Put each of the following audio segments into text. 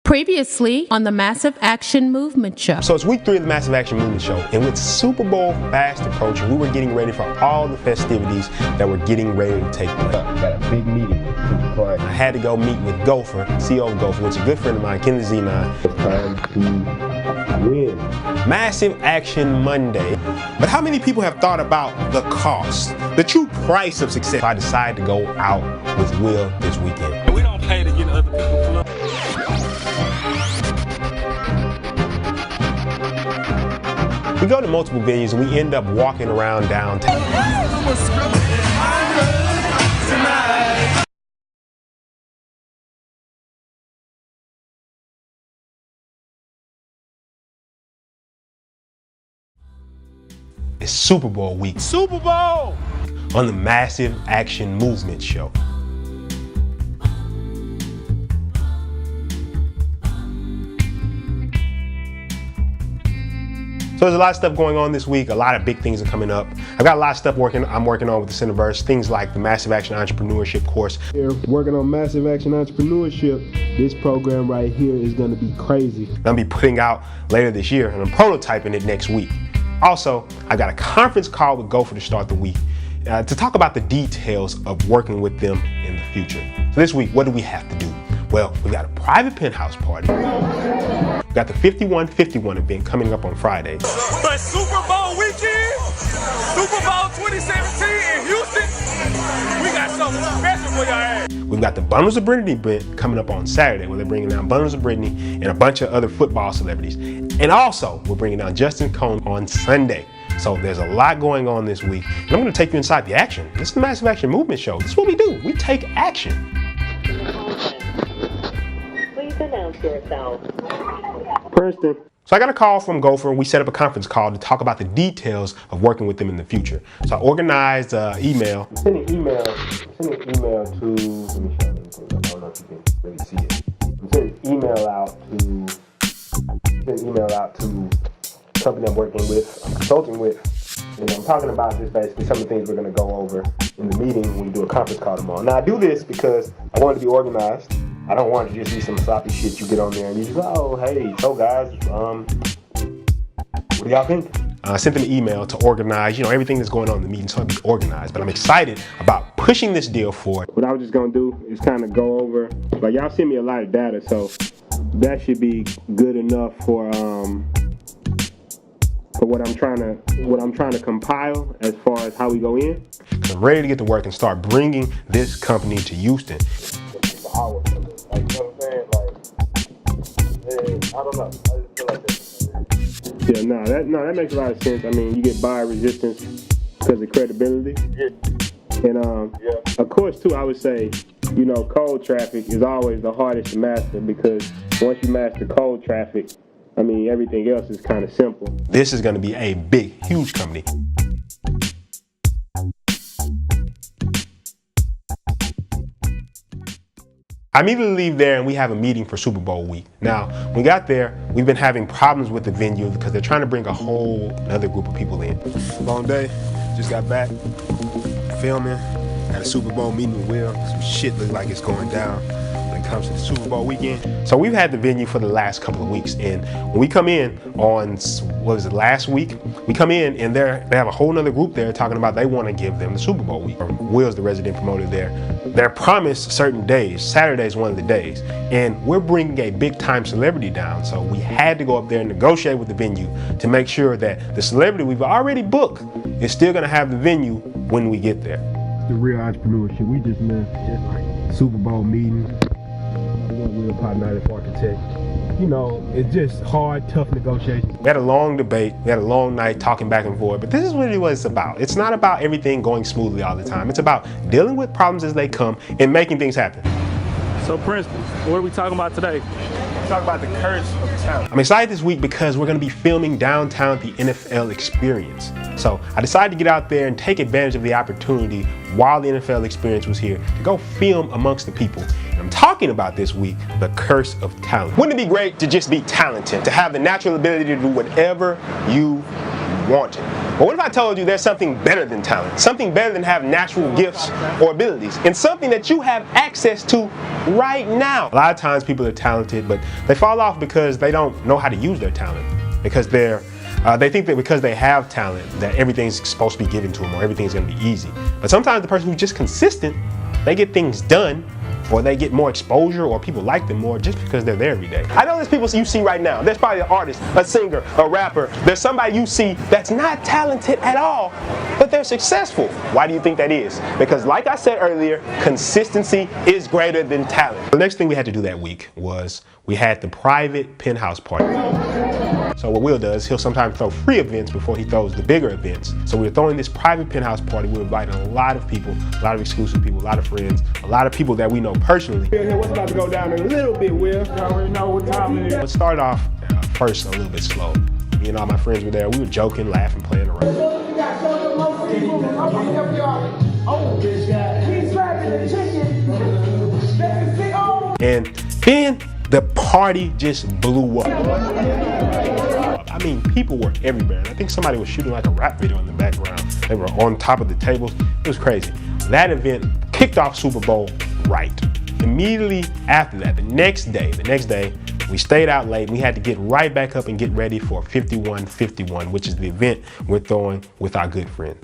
Previously on the Massive Action Movement Show. So it's week 3 of the Massive Action Movement Show, and with Super Bowl fast approaching, we were getting ready for all the festivities that were getting ready to take place. Got a big meeting. I had to go meet with Gopher, CEO of Gopher, which is a good friend of mine, Ken the Z9. It's time to win. Massive Action Monday. But how many people have thought about the cost, the true price of success? I decided to go out with Will this weekend. We don't pay to get other people to look. We go to multiple venues and we end up walking around downtown. It's Super Bowl week. Super Bowl! On the Massive Action Movement Show. So there's a lot of stuff going on this week. A lot of big things are coming up. I've got a lot of stuff I'm working on with the Centerverse. Things like the Massive Action Entrepreneurship course. Here, working on Massive Action Entrepreneurship. This program right here is going to be crazy. I'm going to be putting out later this year, and I'm prototyping it next week. Also, I've got a conference call with Gopher to start the week to talk about the details of working with them in the future. So this week, what do we have to do? Well, we've got a private penthouse party. We've got the 5151 event coming up on Friday. But Super Bowl weekend, Super Bowl 2017 in Houston, we got something special for y'all ass. We've got the Bundleofbrittney event coming up on Saturday, where they're bringing down Bundleofbrittney and a bunch of other football celebrities. And also, we're bringing down Justin Cohn on Sunday. So there's a lot going on this week. And I'm going to take you inside the action. This is the Massive Action Movement Show. This is what we do. We take action. Please announce yourself. Prinston. So I got a call from Gopher, and we set up a conference call to talk about the details of working with them in the future. So I organized an email. Send an email to, let me show you. I don't know if you can really see it. Send an email out to the company I'm working with, I'm consulting with. And I'm talking about just basically some of the things we're going to go over in the meeting when we do a conference call tomorrow. Now I do this because I want it to be organized. I don't want it to just be some sloppy shit you get on there and you just go, oh, hey, so guys, what do y'all think? I sent them an email to organize, everything that's going on in the meeting, so it'll be organized. But I'm excited about pushing this deal forward. What I was just going to do is kind of go over, like y'all send me a lot of data, so that should be good enough for what I'm trying to compile as far as how we go in. I'm ready to get to work and start bringing this company to Houston. Like, you know what I'm saying? Like, I don't know. I just feel like this. Yeah, that makes a lot of sense. I mean, you get buyer resistance because of credibility. Yeah. And of course, too, I would say, cold traffic is always the hardest to master because once you master cold traffic, I mean, everything else is kind of simple. This is going to be a big, huge company. I immediately leave there and we have a meeting for Super Bowl week. Now, when we got there, we've been having problems with the venue because they're trying to bring a whole other group of people in. Long day, just got back, filming, had a Super Bowl meeting with Will. Some shit looks like it's going down when it comes to the Super Bowl weekend. So we've had the venue for the last couple of weeks, and when we come in on, last week? We come in and they have a whole other group there talking about they want to give them the Super Bowl week. Will's the resident promoter there. They're promised certain days. Saturday's one of the days. And we're bringing a big time celebrity down. So we had to go up there and negotiate with the venue to make sure that the celebrity we've already booked is still going to have the venue when we get there. The real entrepreneurship. We just left just like Super Bowl meeting. Will partner architect. It's just hard, tough negotiations. We had a long debate. We had a long night talking back and forth. But this is really what it's about. It's not about everything going smoothly all the time. It's about dealing with problems as they come and making things happen. So Prinston, what are we talking about today? Talk about the curse of talent. I'm excited this week because we're going to be filming downtown at the NFL Experience. So I decided to get out there and take advantage of the opportunity while the NFL Experience was here to go film amongst the people. And I'm talking about this week, the curse of talent. Wouldn't it be great to just be talented, to have the natural ability to do whatever you wanted. But what if I told you there's something better than talent, something better than having natural gifts or abilities, and something that you have access to right now? A lot of times people are talented, but they fall off because they don't know how to use their talent, because they think that because they have talent that everything's supposed to be given to them or everything's going to be easy. But sometimes the person who's just consistent, they get things done, or they get more exposure, or people like them more just because they're there every day. I know there's people you see right now. There's probably an artist, a singer, a rapper. There's somebody you see that's not talented at all, but they're successful. Why do you think that is? Because like I said earlier, consistency is greater than talent. The next thing we had to do that week was we had the private penthouse party. So what Will does, he'll sometimes throw free events before he throws the bigger events. So we're throwing this private penthouse party. We're inviting a lot of people, a lot of exclusive people, a lot of friends, a lot of people that we know personally. What's about to go down in a little bit, Will? You already know what time it is. Let's start off first a little bit slow. Me and all my friends were there. We were joking, laughing, playing around. And then the party just blew up. I mean, people were everywhere. And I think somebody was shooting like a rap video in the background. They were on top of the tables. It was crazy. That event kicked off Super Bowl right. Immediately after that, the next day, we stayed out late and we had to get right back up and get ready for 5151, which is the event we're throwing with our good friend.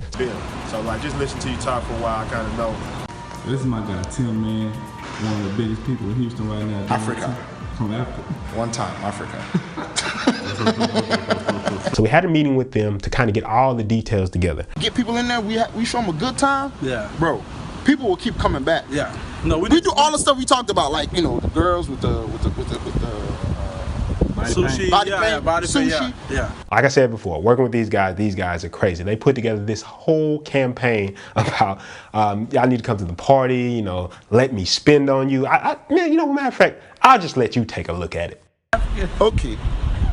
So like just listen to you talk for a while, I kind of know. This is my guy, Tim, man. One of the biggest people in Houston right now. Africa. From Africa. One time, Africa. So we had a meeting with them to kind of get all the details together. Get people in there, we show them a good time. Yeah. Bro, people will keep coming back. Yeah. No, we do all the stuff we talked about, like, you know, the girls with the sushi, body paint, sushi. Yeah. Like I said before, working with these guys are crazy. They put together this whole campaign about y'all need to come to the party, you know, let me spend on you. Man, you know, matter of fact, I'll just let you take a look at it. Okay,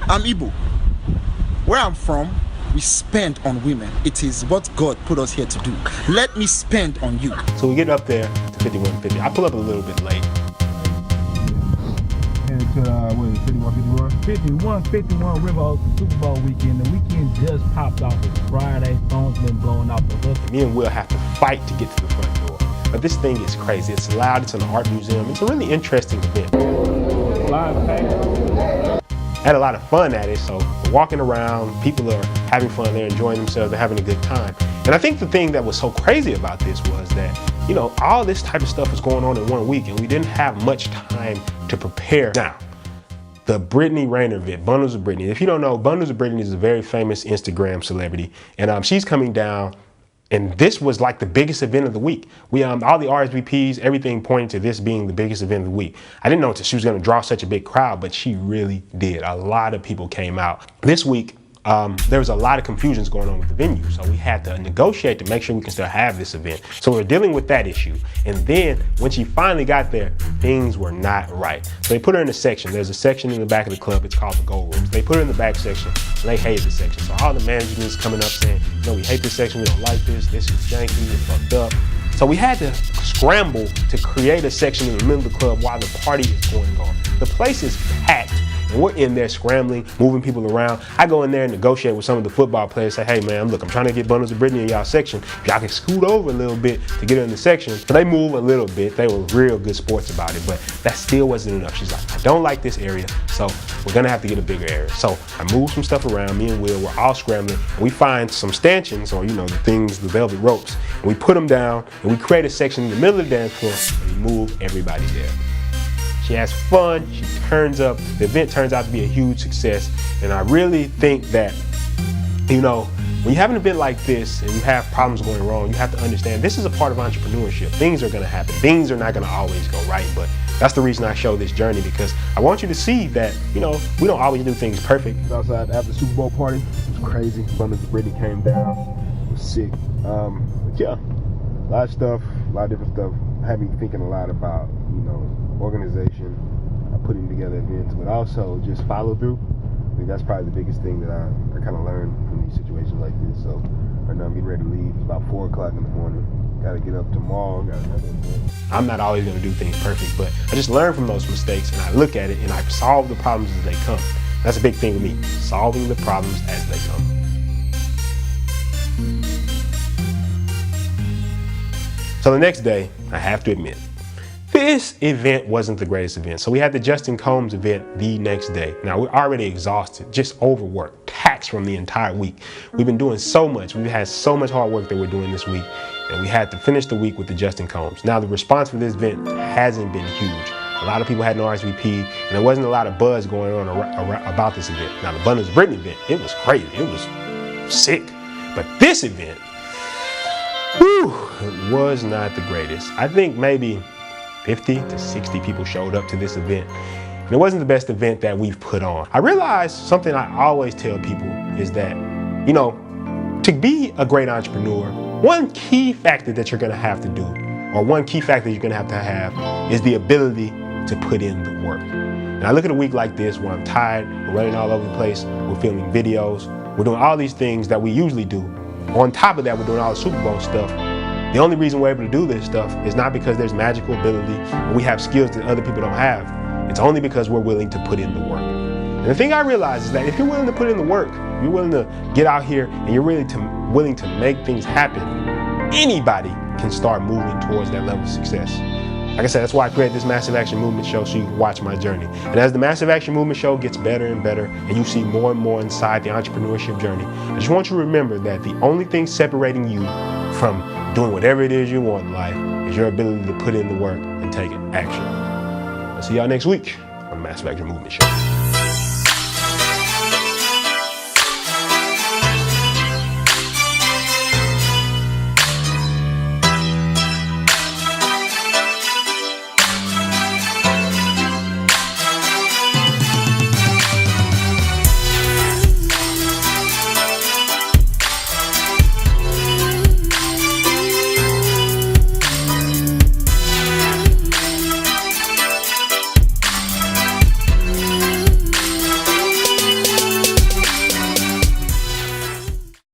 I'm Igbo. Where I'm from, we spend on women. It is what God put us here to do. Let me spend on you. So we get up there to 5150. I pull up a little bit late. To what is it, 5151 River Oaks Super Bowl weekend. The weekend just popped off. It's Friday. Phone's been blowing off the hook. Me and Will have to fight to get to the front door. But this thing is crazy. It's loud. It's an art museum. It's a really interesting event. I had a lot of fun at it. So we're walking around. People are having fun. They're enjoying themselves. They're having a good time. And I think the thing that was so crazy about this was that, you know, all this type of stuff was going on in 1 week and we didn't have much time to prepare. Now, the Brittney Rainer event, Bundles of Brittney. If you don't know, Bundles of Brittney is a very famous Instagram celebrity, and she's coming down, and this was like the biggest event of the week. We all the RSVPs, everything pointed to this being the biggest event of the week. I didn't know that she was going to draw such a big crowd, but she really did. A lot of people came out. This week, there was a lot of confusions going on with the venue, so we had to negotiate to make sure we can still have this event. So we're dealing with that issue. And then when she finally got there, things were not right. So they put her in a section. There's a section in the back of the club. It's called the Gold Rooms. They put her in the back section, and they hated the section. So all the management is coming up saying, you know, we hate this section. We don't like this. This is janky. It's fucked up. So we had to scramble to create a section in the middle of the club while the party is going on. The place is packed. And we're in there scrambling, moving people around. I go in there and negotiate with some of the football players, say, hey man, look, I'm trying to get Bundles of Brittney in y'all section. If y'all can scoot over a little bit to get her in the section. So they move a little bit. They were real good sports about it, but that still wasn't enough. She's like, I don't like this area, so we're gonna have to get a bigger area. So I moved some stuff around. Me and Will were all scrambling. And we find some stanchions, or you know, the things, the velvet ropes, and we put them down, and we create a section in the middle of the dance floor, and we move everybody there. She has fun, she turns up, the event turns out to be a huge success, and I really think that, you know, when you have an event like this and you have problems going wrong, you have to understand this is a part of entrepreneurship. Things are gonna happen, things are not gonna always go right, but that's the reason I show this journey, because I want you to see that, you know, we don't always do things perfect. Outside after the Super Bowl party, it was crazy. Bundles of Brittney came down, it was sick. But yeah, a lot of stuff, a lot of different stuff. Had me thinking a lot about, you know, organization, putting together events, but also just follow through. I think that's probably the biggest thing that I kind of learned from these situations like this. So right now I'm getting ready to leave. It's about 4 o'clock in the morning. Got to get up tomorrow. Got another event. I'm not always going to do things perfect, but I just learn from those mistakes and I look at it and I solve the problems as they come. That's a big thing with me, solving the problems as they come. So the next day, I have to admit, this event wasn't the greatest event. So we had the Justin Combs event the next day. Now we're already exhausted, just overworked, taxed from the entire week. We've been doing so much. We've had so much hard work that we're doing this week, and we had to finish the week with the Justin Combs. Now the response for this event hasn't been huge. A lot of people had no RSVP, and there wasn't a lot of buzz going on about this event. Now the Bundleofbrittney event, it was crazy. It was sick. But this event, whew, it was not the greatest. I think maybe 50 to 60 people showed up to this event. And it wasn't the best event that we've put on. I realized something I always tell people is that, you know, to be a great entrepreneur, one key factor that you're gonna have to do, or one key factor you're gonna have is the ability to put in the work. And I look at a week like this where I'm tired, we're running all over the place, we're filming videos, we're doing all these things that we usually do. On top of that, we're doing all the Super Bowl stuff. The only reason we're able to do this stuff is not because there's magical ability or we have skills that other people don't have. It's only because we're willing to put in the work. And the thing I realize is that if you're willing to put in the work, you're willing to get out here and you're really willing to make things happen, anybody can start moving towards that level of success. Like I said, that's why I created this Massive Action Movement show, so you can watch my journey. And as the Massive Action Movement show gets better and better, and you see more and more inside the entrepreneurship journey, I just want you to remember that the only thing separating you from doing whatever it is you want in life is your ability to put in the work and take action. I'll see y'all next week on the Massive Action Movement show.